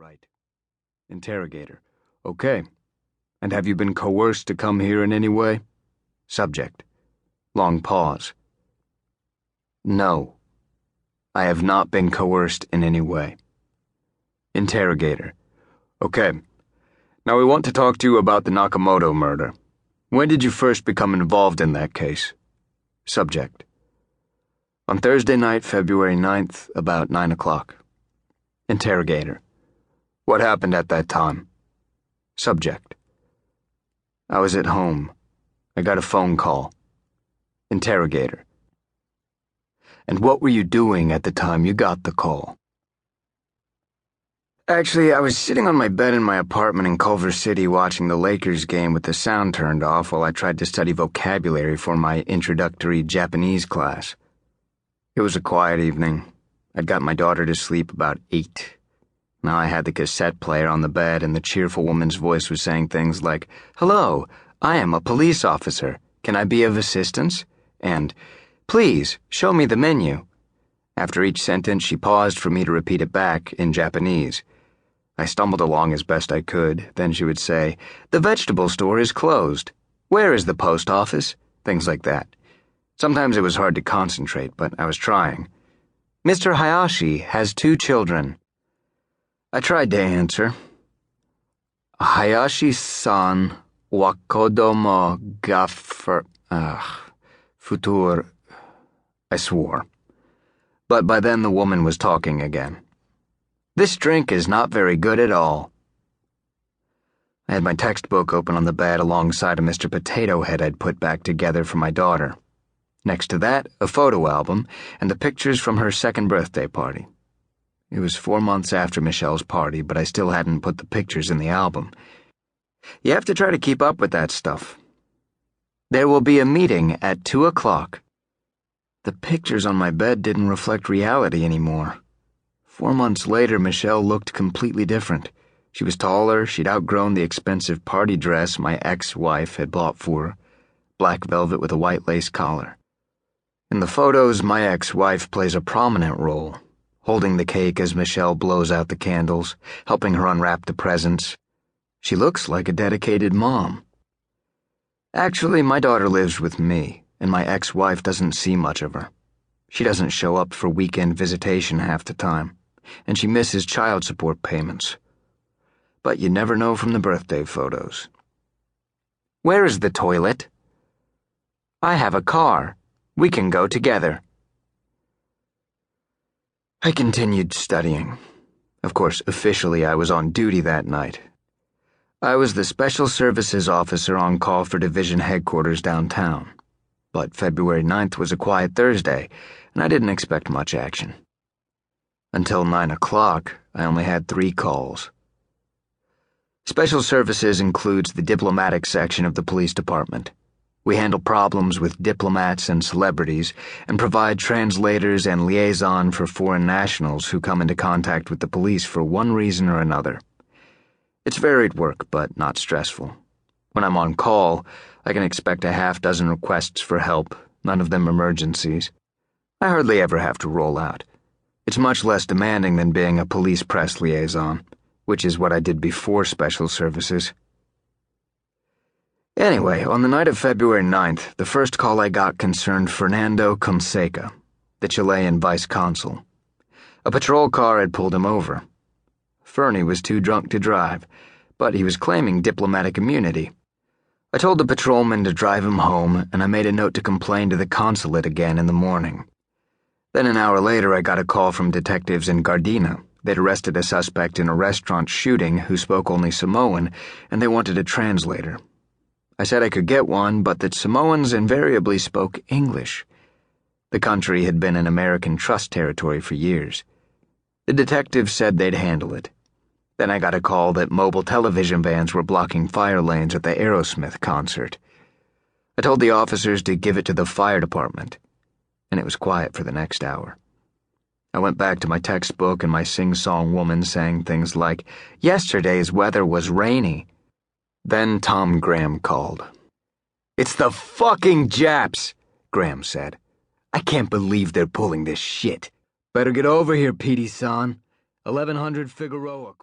Right. Interrogator. Okay. And have you been coerced to come here in any way? Subject. Long pause. No. I have not been coerced in any way. Interrogator. Okay. Now we want to talk to you about the Nakamoto murder. When did you first become involved in that case? Subject. On Thursday night, February 9th, about 9 o'clock. Interrogator. What happened at that time? Subject. I was at home. I got a phone call. Interrogator. And what were you doing at the time you got the call? Actually, I was sitting on my bed in my apartment in Culver City watching the Lakers game with the sound turned off while I tried to study vocabulary for my introductory Japanese class. It was a quiet evening. I'd got my daughter to sleep about 8. Now I had the cassette player on the bed and the cheerful woman's voice was saying things like, "Hello, I am a police officer. Can I be of assistance?" And, "Please, show me the menu." After each sentence, she paused for me to repeat it back in Japanese. I stumbled along as best I could. Then she would say, "The vegetable store is closed. Where is the post office?" Things like that. Sometimes it was hard to concentrate, but I was trying. "Mr. Hayashi has 2 children." I tried to answer. "Hayashi-san wa kodomo ga futur." I swore. But by then the woman was talking again. "This drink is not very good at all." I had my textbook open on the bed alongside a Mr. Potato Head I'd put back together for my daughter. Next to that, a photo album and the pictures from her 2nd birthday party. It was 4 months after Michelle's party, but I still hadn't put the pictures in the album. You have to try to keep up with that stuff. "There will be a meeting at 2 o'clock. The pictures on my bed didn't reflect reality anymore. 4 months later, Michelle looked completely different. She was taller, she'd outgrown the expensive party dress my ex-wife had bought for her, black velvet with a white lace collar. In the photos, my ex-wife plays a prominent role, holding the cake as Michelle blows out the candles, helping her unwrap the presents. She looks like a dedicated mom. Actually, my daughter lives with me, and my ex-wife doesn't see much of her. She doesn't show up for weekend visitation half the time, and she misses child support payments. But you never know from the birthday photos. "Where is the toilet?" "I have a car. We can go together." I continued studying. Of course, officially I was on duty that night. I was the Special Services officer on call for Division Headquarters downtown. But February 9th was a quiet Thursday, and I didn't expect much action. Until 9 o'clock, I only had 3 calls. Special Services includes the diplomatic section of the police department. We handle problems with diplomats and celebrities and provide translators and liaison for foreign nationals who come into contact with the police for one reason or another. It's varied work, but not stressful. When I'm on call, I can expect a half-dozen requests for help, none of them emergencies. I hardly ever have to roll out. It's much less demanding than being a police press liaison, which is what I did before Special Services. Anyway, on the night of February 9th, the first call I got concerned Fernando Fonseca, the Chilean vice consul. A patrol car had pulled him over. Fernie was too drunk to drive, but he was claiming diplomatic immunity. I told the patrolman to drive him home, and I made a note to complain to the consulate again in the morning. Then an hour later, I got a call from detectives in Gardena. They'd arrested a suspect in a restaurant shooting who spoke only Samoan, and they wanted a translator. I said I could get one, but that Samoans invariably spoke English. The country had been an American trust territory for years. The detectives said they'd handle it. Then I got a call that mobile television vans were blocking fire lanes at the Aerosmith concert. I told the officers to give it to the fire department, and it was quiet for the next hour. I went back to my textbook and my sing-song woman saying things like, "Yesterday's weather was rainy." Then Tom Graham called. "It's the fucking Japs," Graham said. "I can't believe they're pulling this shit. Better get over here, Petey-san. 1100 Figueroa.